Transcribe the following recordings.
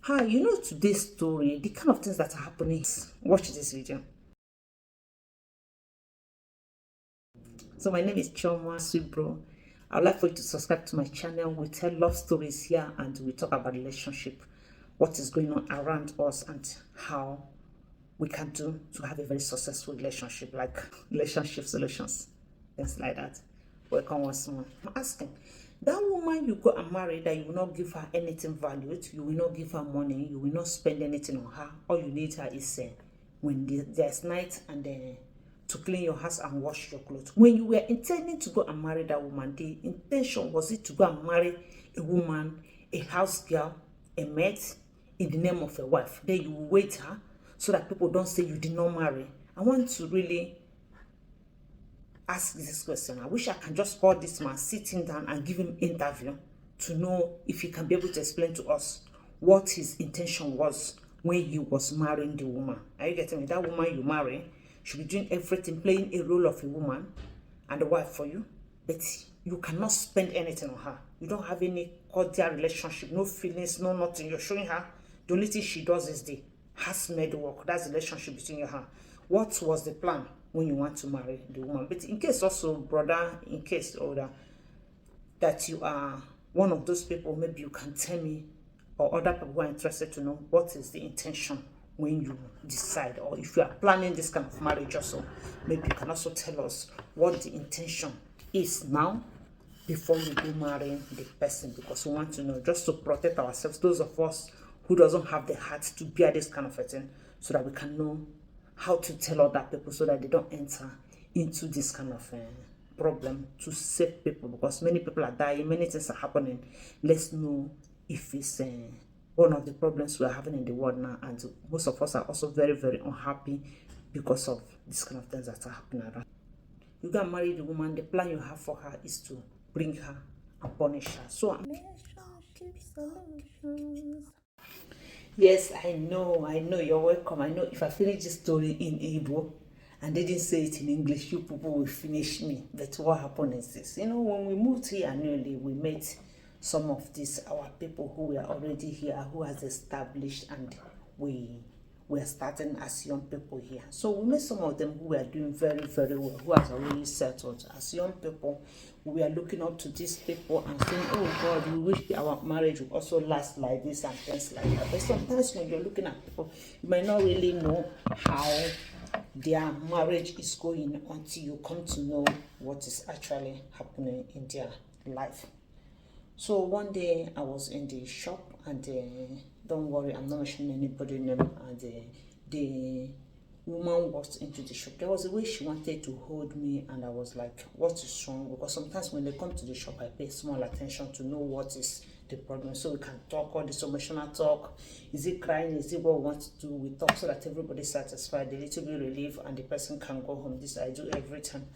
Hi, today's story, the kind of things that are happening. Watch this video. So my name is Choma Sweetbro. I would like for you to subscribe to my channel. We tell love stories here and we talk about relationship, what is going on around us and how we can do to have a very successful relationship, like relationship solutions, things like that. Welcome once more. I'm asking, that woman you go and marry that you will not give her anything valued, you will not give her money, you will not spend anything on her. All you need her is when there's night and to clean your house and wash your clothes. When you were intending to go and marry that woman, the intention was it to go and marry a woman, a house girl, a maid in the name of a wife. Then you will wait her so that people don't say you did not marry. I want to really ask this question. I wish I can just call this man, sit him down and give him interview to know if he can be able to explain to us what his intention was when he was marrying the woman. Are you getting me? That woman you marry should be doing everything, playing a role of a woman and a wife for you, but you cannot spend anything on her. You don't have any cordial relationship, no feelings, no nothing. You're showing her the only thing she does is the housemaid work. That's the relationship between you and her. What was the plan when you want to marry the woman? But in case also, brother, in case older, that you are one of those people, maybe you can tell me, or other people who are interested to know what is the intention when you decide, or if you are planning this kind of marriage also, maybe you can also tell us what the intention is now before you go marry the person, because we want to know, just to protect ourselves, those of us who doesn't have the heart to bear this kind of a thing, so that we can know how to tell other people so that they don't enter into this kind of problem, to save people, because many people are dying, many things are happening. Let's know if it's one of the problems we are having in the world now, and most of us are also very, very unhappy because of this kind of things that are happening around. You can marry the woman, the plan you have for her is to bring her and punish her. So yes, I know, you're welcome. I know if I finish this story in Igbo and they didn't say it in English, you people will finish me. But what happened is this. When we moved here annually, we met some of these, our people who were already here, who has established, and we were starting as young people here. So we met some of them who were doing very, very well, who has already settled. As young people, we are looking up to these people and saying, oh God, we wish our marriage would also last like this and things like that. But sometimes when you're looking at people, you might not really know how their marriage is going until you come to know what is actually happening in their life. So one day I was in the shop and don't worry, I'm not mentioning anybody's name, and the woman walked into the shop. There was a way she wanted to hold me, and I was like, what is wrong? Because sometimes when they come to the shop, I pay small attention to know what is the problem, so we can talk all this emotional talk. Is it crying? Is it what we want to do? We talk so that everybody's satisfied, a little bit relief, and the person can go home. This I do every time.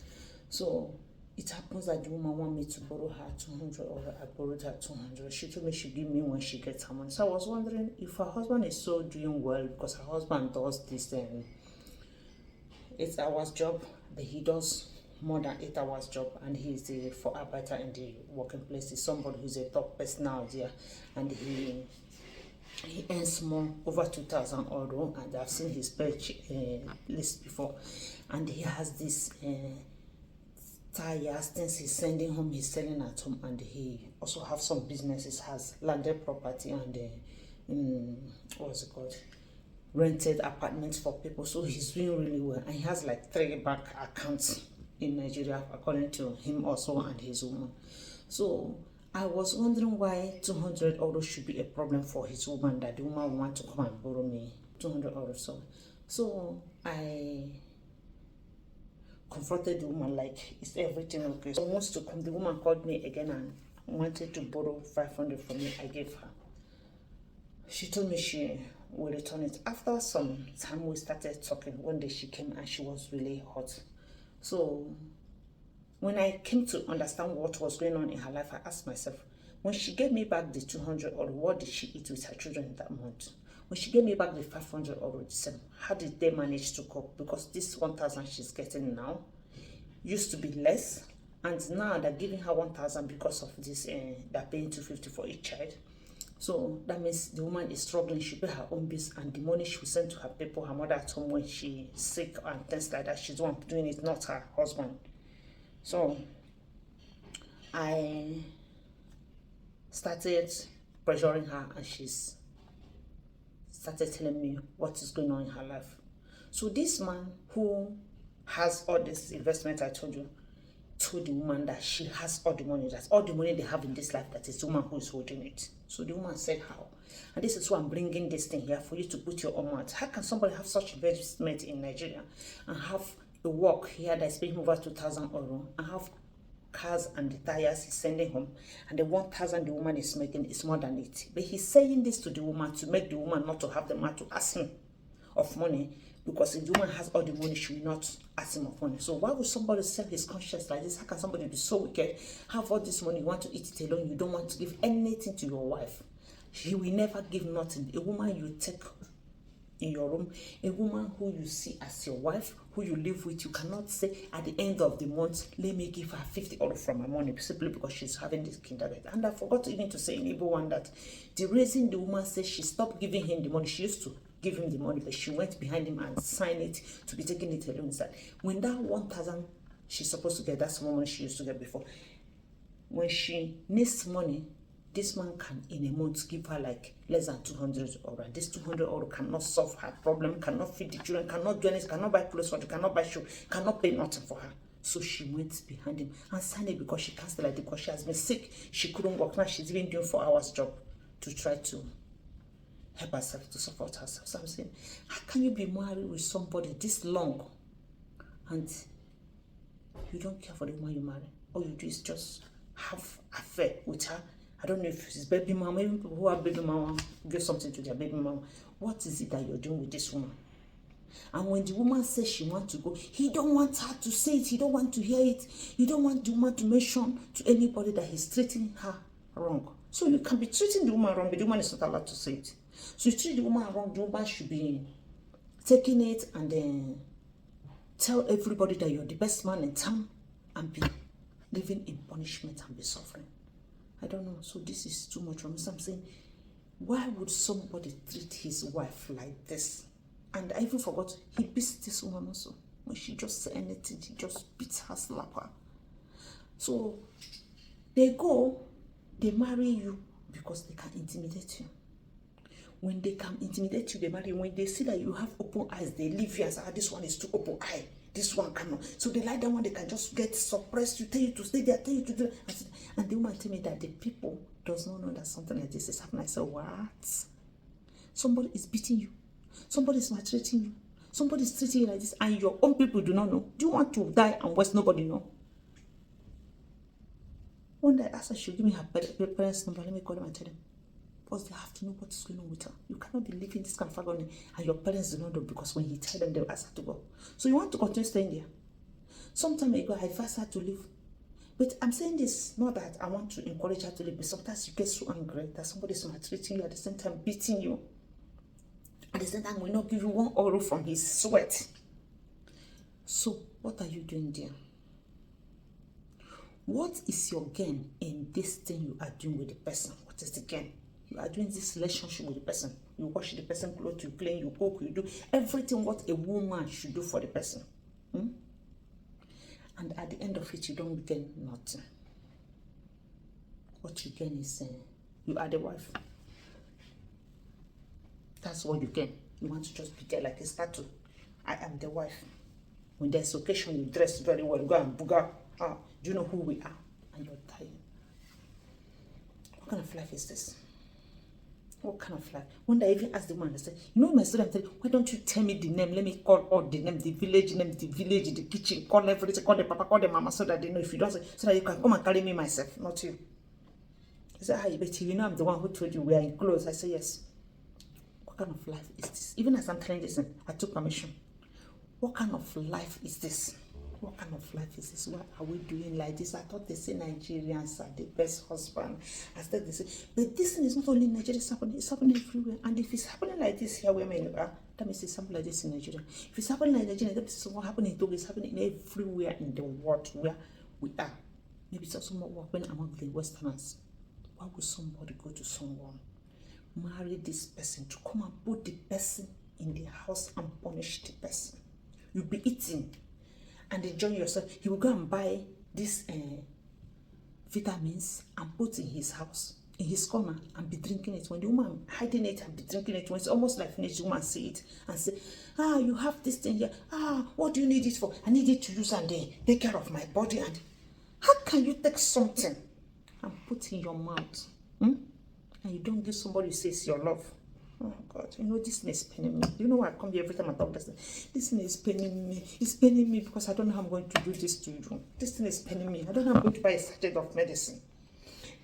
So it happens that the woman want me to borrow her 200, or I borrowed her 200. She told me she'll give me when she gets her money. So I was wondering if her husband is so doing well, because her husband does this 8 hours job, but he does more than 8 hours job, and he's the for-arbiter in the working place. He's somebody who's a top person out there, and he earns more, over 2,000 euro, and I've seen his page list before, and he has this tires, things he's sending home, he's selling at home, and he also have some businesses, has landed property, and what's it called, rented apartments for people. So he's doing really well, and he has like 3 bank accounts in Nigeria, according to him also and his woman. So I was wondering why 200 euros should be a problem for his woman, that the woman want to come and borrow me 200 euros. So I confronted the woman, like, is everything okay? So wants to come, the woman called me again and wanted to borrow 500 from me. I gave her. She told me she will return it. After some time we started talking. One day she came and she was really hot. So when I came to understand what was going on in her life, I asked myself, when she gave me back the 200, or what did she eat with her children that month? When she gave me back the 500 euro, how did they manage to cope? Because this 1,000 she's getting now used to be less, and now they're giving her 1,000 because of this. They're paying 250 for each child. So that means the woman is struggling. She pay her own bills, and the money she will send to her people, her mother at home when she's sick and things like that. She's the one doing it, not her husband. So I started pressuring her, and she's started telling me what is going on in her life. So this man who has all this investment I told you told the woman that she has all the money, that's all the money they have in this life, that is the woman who is holding it. So the woman said, how? And this is why I'm bringing this thing here for you to put your own mouth. How can somebody have such investment in Nigeria and have a work here that's paying over 2,000 euro and have cars and the tires he's sending home, and the 1,000 the woman is making is more than it? But he's saying this to the woman to make the woman not to have the man to ask him of money, because if the woman has all the money, she will not ask him of money. So why would somebody sell his conscience like this? How can somebody be so wicked, have all this money, you want to eat it alone, you don't want to give anything to your wife? He will never give nothing. A woman you take in your room, a woman who you see as your wife, who you live with, you cannot say at the end of the month, let me give her 50 euro from my money simply because she's having this kindergarten. And I forgot even to say in Igbo one that the reason the woman says she stopped giving him the money, she used to give him the money, but she went behind him and signed it to be taking it alone. That when that 1,000 she's supposed to get, that's the money she used to get before, when she needs money, this man can in a month give her like less than 200 euro. This 200 euro cannot solve her problem, cannot feed the children, cannot do anything, cannot buy clothes for her, cannot buy shoes, cannot pay nothing for her. So she went behind him and signed it because she can't stay like this, because she has been sick. She couldn't work. Now she's even doing 4 hours job to try to help herself, to support herself. So I'm saying, how can you be married with somebody this long and you don't care for the woman you marry? All you do is just have affair with her. I don't know if it's baby mama, maybe people who have baby mama give something to their baby mama. What is it that you're doing with this woman? And when the woman says she wants to go, he don't want her to say it, he don't want to hear it. He don't want the woman to mention to anybody that he's treating her wrong. So you can be treating the woman wrong, but the woman is not allowed to say it. So you treat the woman wrong, the woman should be taking it and then tell everybody that you're the best man in town and be living in punishment and be suffering. I don't know. So this is too much for me. So I'm saying, why would somebody treat his wife like this? And I even forgot, he beats this woman also. When she just say anything, he just beats her, slap her. So they go, they marry you because they can intimidate you. When they can intimidate you, they marry you. When they see that you have open eyes, they leave you and say, this one is too open eye. This one cannot. So they like that one, they can just get suppressed. You tell you to stay there, tell you to do it. And the woman tell me that the people does not know that something like this is happening. I said, what? Somebody is beating you. Somebody is maltreating you. Somebody is treating you like this, and your own people do not know. Do you want to die and waste nobody know? One day I asked her, she'll give me her parents' number. Let me call them and tell them. Because they have to know what is going on with her. You cannot be living this kind of agony and your parents do not know, because when you tell them, they'll ask her to go. So you want to continue staying there. Some time ago, I advised her to leave. But I'm saying this, not that I want to encourage her to leave, but sometimes you get so angry that somebody is maltreating you, at the same time beating you. At the same time, will not give you 1 euro from his sweat. So what are you doing there? What is your gain in this thing you are doing with the person? What is the gain? You are doing this relationship with the person. You wash the person clothes, you clean, you cook, you do everything what a woman should do for the person. And at the end of it, you don't gain nothing. What you gain is you are the wife. That's what you gain. You want to just be there like a statue. I am the wife. When there's occasion, you dress very well, go and booga. Do you know who we are? And you're tired. What kind of life is this? What kind of life? One day I even asked the woman, I said, you know my student, why don't you tell me the name? Let me call all the name, the village, the kitchen, call everything, call the papa, call the mama, so that they know. If you don't say, so that you can come and carry me myself, not you. He said, hi, Betty, you know I'm the one who told you we are in clothes. I said, yes. What kind of life is this? Even as I'm telling this, I took permission. What kind of life is this? What kind of life is this? Why are we doing like this? I thought they say Nigerians are the best husband. I thought they say, but this thing is not only in Nigeria, it's happening everywhere. And if it's happening like this here where men are, that means it's happening like this in Nigeria. If it's happening like Nigeria, that means what happening in Togo is happening everywhere in the world where we are. Maybe it's also more happening among the Westerners. Why would somebody go to someone marry this person, to come and put the person in the house and punish the person. You'll be eating and enjoying yourself. He will go and buy this vitamins and put in his house, in his corner, and be drinking it. When the woman hiding it and be drinking it, when it's almost like finished, the woman see it and say, you have this thing here. What do you need it for? I need it to use and take care of my body. And how can you take something and put in your mouth? And you don't give somebody who says your love? Oh God, this thing is paining me. You know why I come here every time I talk this thing? This thing is paining me. It's paining me because I don't know how I'm going to do this to you. This thing is paining me. I don't know how I'm going to buy a sachet of medicine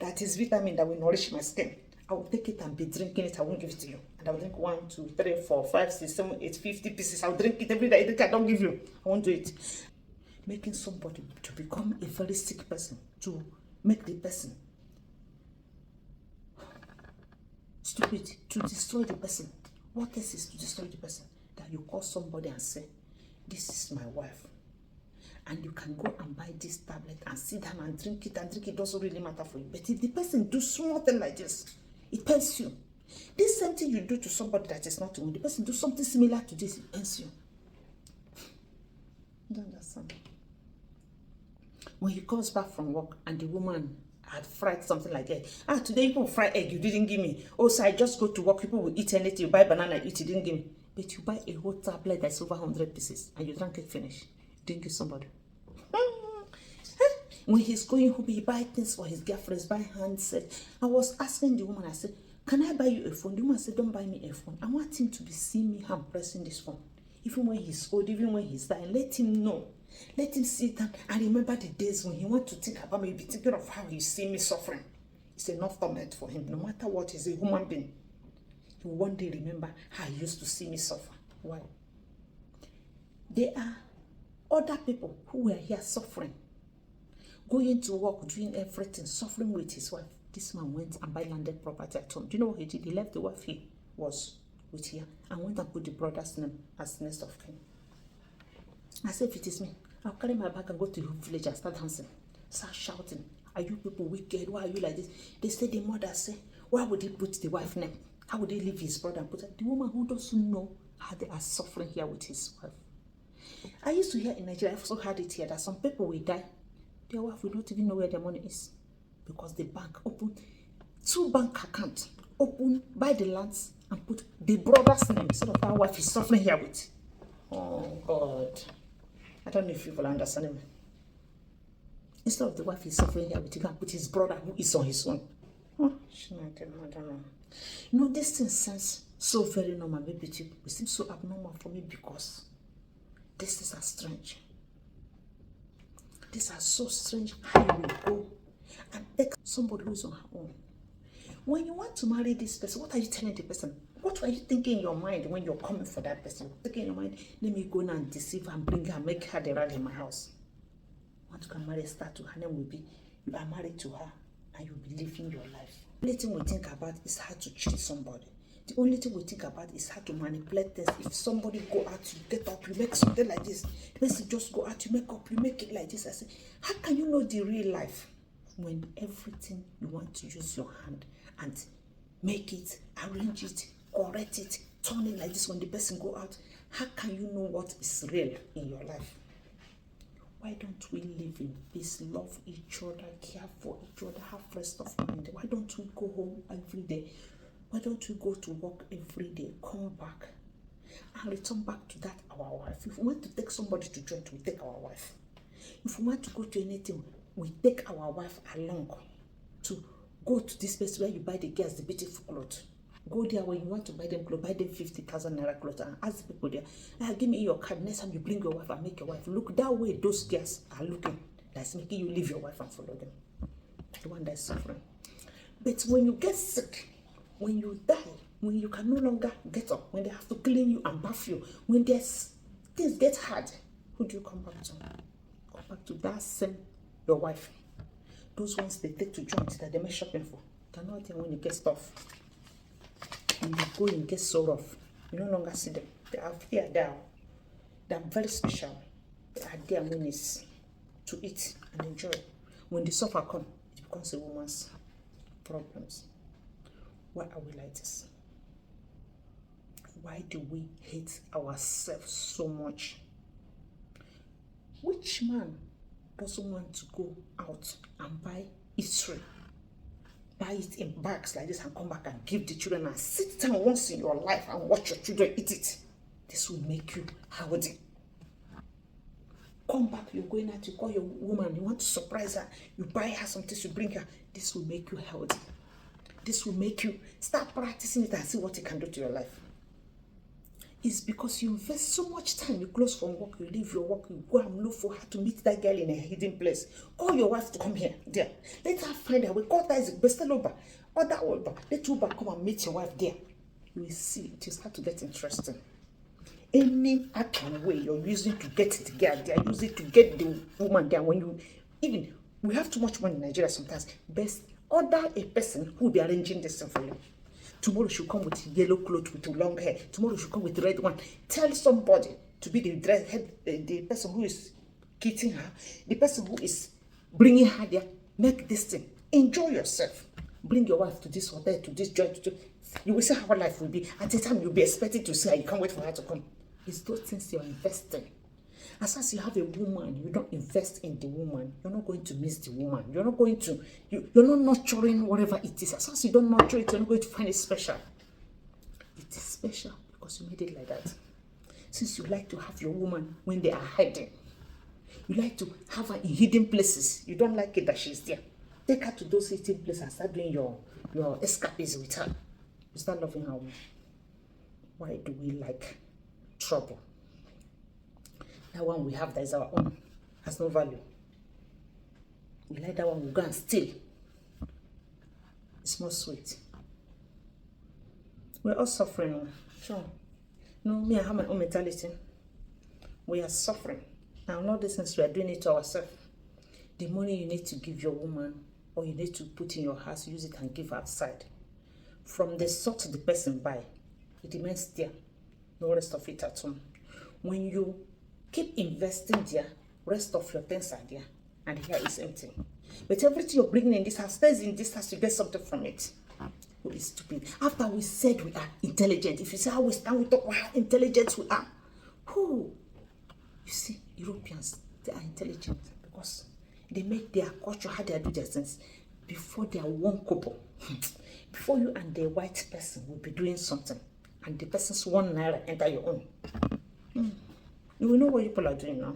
that is vitamin that will nourish my skin. I will take it and be drinking it. I won't give it to you. And I will drink 1, 2, 3, 4, 5, 6, 7, 8, 50 pieces. I'll drink it every day. I don't give you. I won't do it. Making somebody to become a very sick person, to make the person stupid, to destroy the person. What else is to destroy the person? That you call somebody and say, this is my wife. And you can go and buy this tablet and sit down and drink it, it doesn't really matter for you. But if the person do small thing like this, it pains you. This same thing you do to somebody that is not you, the person do something similar to this, it pains you. You don't understand. When he comes back from work and the woman had fried something like that. Today people fry egg, you didn't give me. Also, I just go to work, people will eat anything. You buy banana, eat, you didn't give me. But you buy a whole tablet that's over 100 pieces and you drank it finish. You didn't give somebody. When he's going home, he buy things for his girlfriends, buy handset. I was asking the woman, I said, can I buy you a phone? The woman said, don't buy me a phone. I want him to be seeing me hand pressing this phone. Even when he's old, even when he's dying, let him know. Let him sit down and remember the days when he wants to think about me, be thinking of how he see me suffering. It's enough torment for him. No matter what, he's a human being. He will one day remember how he used to see me suffer. Why? There are other people who were here suffering, going to work, doing everything, suffering with his wife. This man went and buy landed property at home. Do you know what he did? He left the wife he was with here and went and put the brother's name as next of kin. I said, if it is me, I'll carry my bag and go to the village and start dancing, start shouting. Are you people wicked? Why are you like this? They said, the mother said, why would he put the wife name? How would he leave his brother and put it? The woman who doesn't know how they are suffering here with his wife. I used to hear in Nigeria, I've also heard it here, that some people will die. Their wife will not even know where their money is. Because the bank opened 2 bank accounts, buy the lands and put the brother's name instead of our wife is suffering here with. Oh God. I don't know if you will understand me. Instead of the wife is suffering here with, you can put his brother who is on his own. I don't know. This thing sounds so very normal. Maybe it seems so abnormal for me because these things are strange. These are so strange how you will go and take somebody who's on her own. When you want to marry this person, what are you telling the person? What are you thinking in your mind when you're coming for that person? Thinking in your mind, let me go now and deceive her and bring her, make her the ride in my house. Want to come marry, start to her name will be, you are married to her and you'll be living your life. The only thing we think about is how to cheat somebody. The only thing we think about is how to manipulate things. If somebody go out, you get up, you make something like this. The person just go out, you make up, you make it like this. I say, how can you know the real life when everything you want to use your hand and make it, arrange it, correct it, turn it like this when the person go out? How can you know what is real in your life? Why don't we live in peace, love each other, care for each other, have rest of mind? Why don't we go home every day? Why don't we go to work every day, come back, and return back to that our wife? If we want to take somebody to church, we take our wife. If we want to go to anything, we take our wife along to go to this place where you buy the girls the beautiful clothes. Go there when you want to buy them clothes, buy them 50,000 naira clothes and ask the people there, give me your card. Next time you bring your wife and make your wife look that way those girls are looking. That's making you leave your wife and follow them. The one that's suffering. But when you get sick, when you die, when you can no longer get up, when they have to clean you and bath you, when things get hard, who do you come back to? Come back to that same, your wife. Those ones they take to joint that they make shopping for. They're not there when you get stuff. When you go and get so rough, you no longer see them. They are here, they are very special. They are there when it's to eat and enjoy. When the suffer comes, it becomes a woman's problems. Why are we like this? Why do we hate ourselves so much? Which man doesn't want to go out and buy Israel? Buy it in bags like this and come back and give the children and sit down once in your life and watch your children eat it. This will make you healthy. Come back, you're going out, you call your woman, you want to surprise her, you buy her something, you bring her. This will make you healthy. This will make you start practicing it and see what it can do to your life. It's because you invest so much time. You close from work, you leave your work, you go and look for her to meet that girl in a hidden place. Call your wife to come here, there. Let her find her way. Call that is best over. Or that over. Let Uber come and meet your wife there. You will see it will start to get interesting. Any action way you're using to get the girl there, use it to get the woman there. When you even we have too much money in Nigeria sometimes. Best order a person who will be arranging this thing for you. Tomorrow she'll come with yellow clothes with long hair. Tomorrow she'll come with red one. Tell somebody to be the person who is kitting her, the person who is bringing her there. Make this thing. Enjoy yourself. Bring your wife to this hotel, to this joint. You will see how life will be. At the time you'll be expecting to see her. You can't wait for her to come. It's those things you're investing. As soon as you have a woman, you don't invest in the woman, you're not going to miss the woman. You're not going to, you're not nurturing whatever it is. As soon as you don't nurture it, you're not going to find it special. It is special because you made it like that. Since you like to have your woman when they are hiding, you like to have her in hidden places. You don't like it that she's there. Take her to those hidden places and start doing your escapism with her. You start loving her. Why do we like trouble? That one we have that is our own has no value. We like that one, we go and steal. It's more sweet. We're all suffering. Sure. No, me, I have my own mentality. We are suffering. Now, not this since we are doing it to ourselves. The money you need to give your woman or you need to put in your house, use it and give outside. From the sort the person buy, it remains there. No rest of it at home. When you keep investing there, rest of your things are there, and here is empty. But everything you're bringing in this house stays in this house, you get something from it. Who is stupid? After we said we are intelligent, if you see how we stand, we talk about how intelligent we are. Who? You see, Europeans, they are intelligent because they make their culture, how they do their things, before they are one couple. Before you and the white person will be doing something, and the person's 1 naira enter your own. You will know what people are doing now.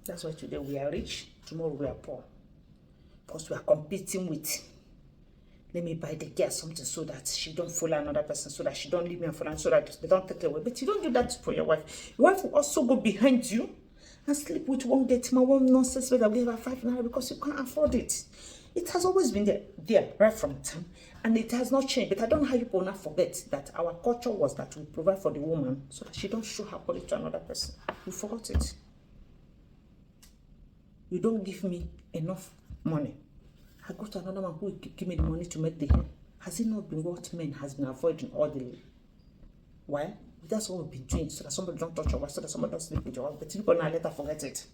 That's why today we are rich, tomorrow we are poor. Because we are competing with, let me buy the girl something so that she don't follow another person, so that she don't leave me and follow, so that they don't take it away. But you don't do that for your wife. Your wife will also go behind you and sleep with one dirty man, one nonsense that will give her 5 naira because you can't afford it. It has always been there right from time, and it has not changed. But I don't know how you will not forget that our culture was that we provide for the woman so that she don't show her quality to another person. You forgot it. You don't give me enough money. I go to another man who will give me the money to make the hair. Has it not been what men has been avoiding all the way? Why? That's what we've been doing, so that somebody don't touch your wife, so that somebody don't sleep with your wife. But you gonna let her forget it.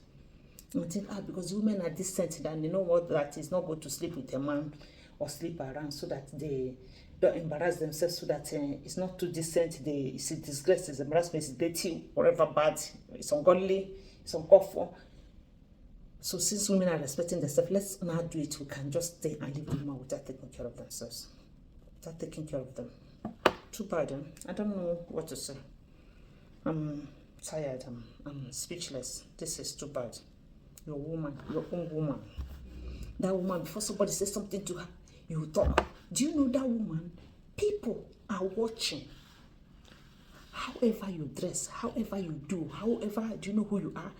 And think, because women are decent and they know what that is not good to sleep with a man or sleep around, so that they don't embarrass themselves, so that it's not too decent. It's a disgrace, it's embarrassment, it's dirty, whatever bad, it's ungodly, it's uncalled for. So since women are respecting themselves, let's not do it. We can just stay and leave the woman without taking care of themselves, without taking care of them. Too bad. I don't know what to say. I'm tired. I'm speechless. This is too bad. Your woman, your own woman. That woman, before somebody says something to her, you talk. Do you know that woman? People are watching. However you dress, however you do, however, do you know who you are?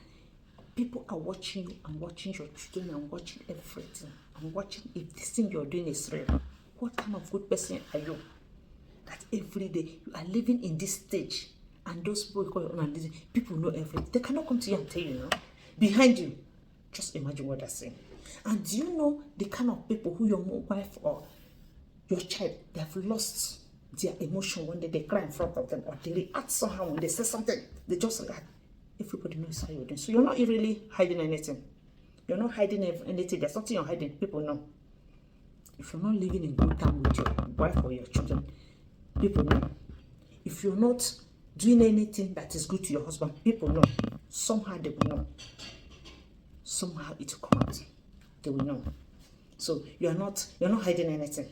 People are watching you and watching your children and watching everything. And watching if this thing you're doing is real. What kind of good person are you? That every day you are living in this stage, and those people you call your own, people know everything. They cannot come to you and tell you now. Behind you, just imagine what they're saying. And do you know the kind of people who your wife or your child, they have lost their emotion when they cry in front of them, or they react somehow when they say something, they just react. Everybody knows how you're doing. So you're not really hiding anything. You're not hiding anything. There's something you're hiding. People know. If you're not living in good time with your wife or your children, people know. If you're not doing anything that is good to your husband, people know. Somehow they will know. Somehow it will come out. They will know. So you're not hiding anything.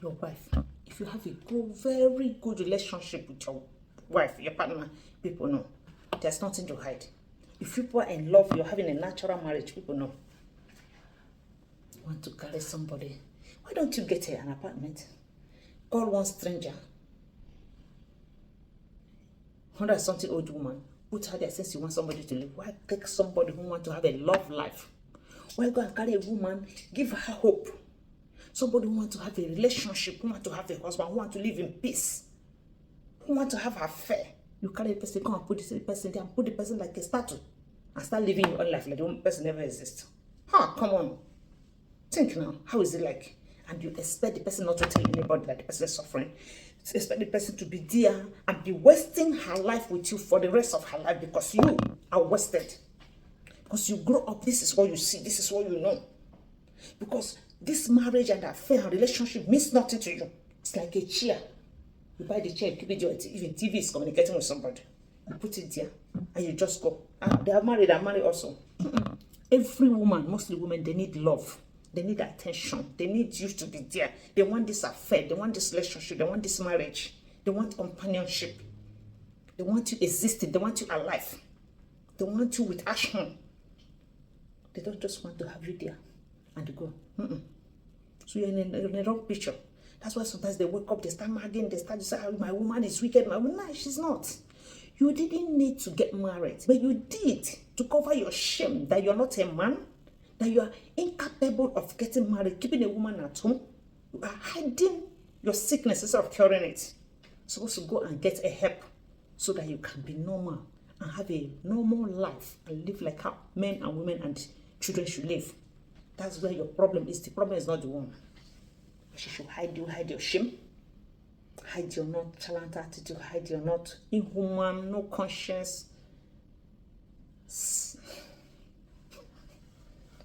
Your wife, if you have a very good relationship with your wife, your partner, people know. There's nothing to hide. If people are in love, you're having a natural marriage, people know. You want to carry somebody, why don't you get an apartment? Call one stranger, 100-something old woman, put her there since you want somebody to live. Why take somebody who wants to have a love life? Why go and carry a woman, give her hope? Somebody who wants to have a relationship, who wants to have a husband, who wants to live in peace, who wants to have an affair. You carry the person, come and put the person there and put the person like a statue and start living your own life like the person never exists. Come on. Think now, how is it like? And you expect the person not to tell anybody that the person is suffering. You expect the person to be there and be wasting her life with you for the rest of her life because you are wasted. Because you grow up, this is what you see, this is what you know. Because this marriage and affair and relationship means nothing to you. It's like a chair. You buy the chair, you keep it there, even TV is communicating with somebody. You put it there and you just go. They are married, I'm married also. Every woman, mostly women, they need love. They need attention. They need you to be there. They want this affair. They want this relationship. They want this marriage. They want companionship. They want you existing. They want you alive. They want you with action. They don't just want to have you there and go. So you're in a wrong picture. That's why sometimes they wake up, they start nagging, they start to say, my woman is wicked. My woman, no, she's not. You didn't need to get married, but you did to cover your shame that you're not a man, that you are incapable of getting married, keeping a woman at home. You are hiding your sickness instead of curing it. You're supposed to go and get a help so that you can be normal and have a normal life and live like how men and women and children should live. That's where your problem is. The problem is not the woman. She should hide your shame, hide your nonchalant attitude, hide your not inhuman, no conscience.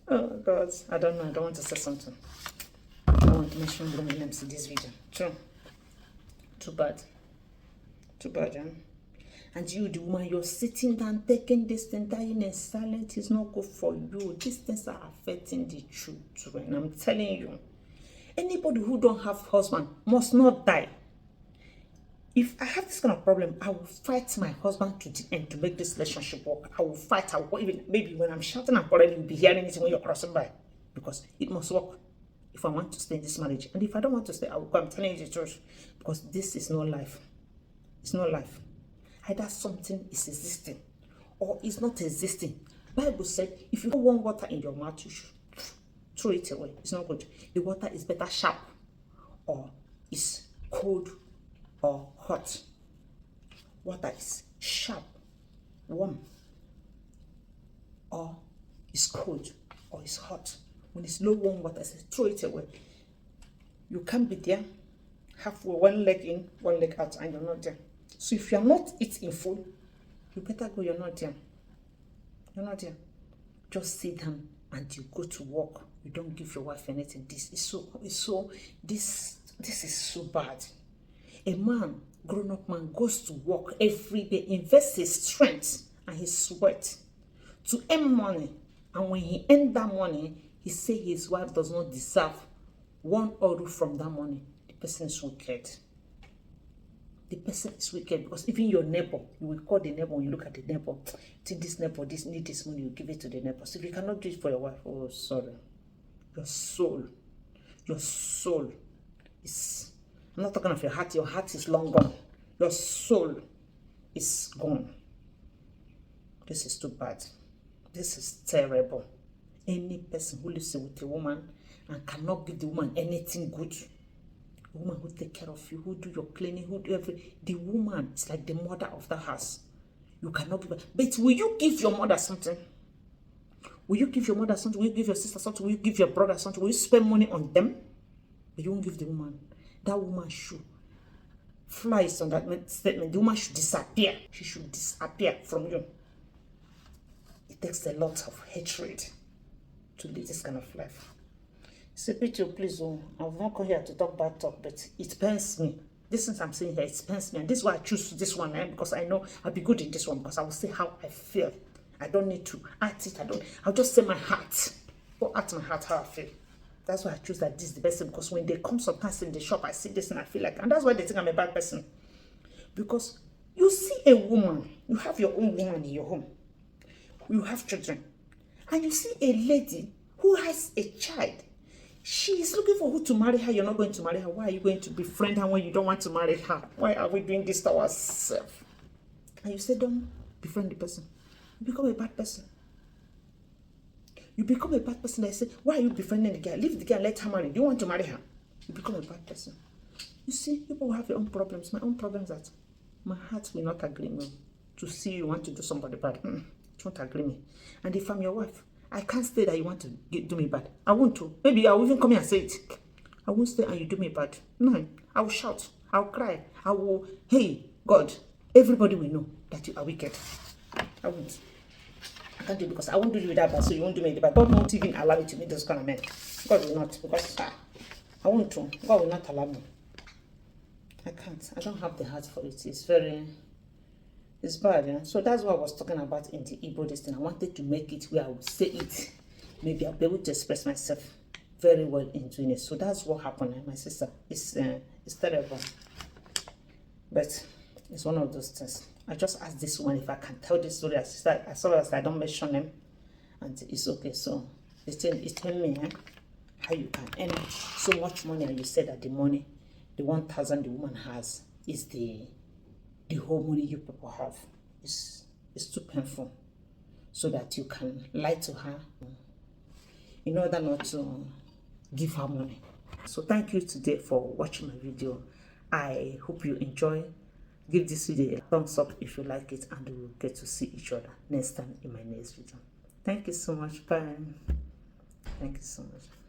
Oh God, I don't know. I don't want to say something. I want to mention the names in this video. True. Too bad. Too bad, And you, the woman, you're sitting down taking this thing, dying in silence is not good for you. These things are affecting the children. I'm telling you. Anybody who don't have husband must not die. If I have this kind of problem, I will fight my husband to the end to make this relationship work. I will fight. I will even, maybe when I'm shouting and calling, you'll be hearing it when you're crossing by. Because it must work if I want to stay in this marriage. And if I don't want to stay, I will go. I'm telling you the truth. Because this is not life. It's not life. Either something is existing or it's not existing. Bible said, if you don't want water in your mouth, you should throw it away. It's not good. The water is better sharp or is cold or hot. Water is sharp, warm, or is cold or is hot. When it's low warm water, I say throw it away. You can't be there halfway, one leg in, one leg out, and you're not there. So if you're not eating full, you better go. You're not there. You're not there. Just sit down and you go to work. You don't give your wife anything. This is so bad. A man, grown-up man, goes to work every day, invests his strength and his sweat to earn money. And when he earns that money, he says his wife does not deserve one euro from that money. The person is wicked. The person is wicked because even your neighbor, you will call the neighbor when you look at the neighbor. Think this neighbor, this need this money, you give it to the neighbor. So if you cannot do it for your wife, oh sorry. Your soul is, I'm not talking of your heart is long gone. Your soul is gone. This is too bad. This is terrible. Any person who lives with a woman and cannot give the woman anything good, a woman who take care of you, who do your cleaning, who do the woman is like the mother of the house. You cannot give her. But will you give your mother something? Will you give your mother something? Will you give your sister something? Will you give your brother something? Will you spend money on them? But you won't give the woman. That woman should fly on that statement. The woman should disappear. She should disappear from you. It takes a lot of hatred to live this kind of life. Say, Peter, please, oh, I've not come here to talk bad talk, but it pains me. This things I'm saying here, it pains me. And this is why I choose this one, because I know I'll be good in this one, because I will say how I feel. I don't need to act it. I'll just say my heart. Or act my heart how I feel. That's why I choose that this is the best thing, because when they come sometimes in the shop, I see this and I feel like, and that's why they think I'm a bad person. Because you see a woman, you have your own woman in your home, you have children, and you see a lady who has a child. She is looking for who to marry her. You're not going to marry her. Why are you going to befriend her when you don't want to marry her? Why are we doing this to ourselves? And you say, don't befriend the person. You become a bad person. You become a bad person. I say, why are you befriending the girl? Leave the girl, let her marry. Do you want to marry her? You become a bad person. You see, people have their own problems. My own problems that my heart will not agree me to see you want to do somebody bad. It won't agree me. And if I'm your wife, I can't stay that you want to do me bad. I won't to. Maybe I'll even come here and say it. I won't stay and you do me bad. No, I will shout. I'll cry. I will, hey, God, everybody will know that you are wicked. I won't. I can't do it because I won't do you that bad, so you won't do me that bad. God won't even allow me to meet those kind of men. God will not, because I won't to. God will not allow me. I can't. I don't have the heart for it. It's bad, yeah? So that's what I was talking about in the Igbo this thing. I wanted to make it where I would say it. Maybe I'll be able to express myself very well in doing it. So that's what happened, my sister. It's terrible. But it's one of those things. I just asked this one if I can tell this story as long as I don't mention them. And it's okay. So it's telling me how you can earn so much money, and you said that the money, the 1,000 the woman has, is the whole money you people have. It's too painful, so that you can lie to her in order not to give her money. So thank you today for watching my video. I hope you enjoy. Give this video a thumbs up if you like it, and we'll get to see each other next time in my next video. Thank you so much. Bye. Thank you so much.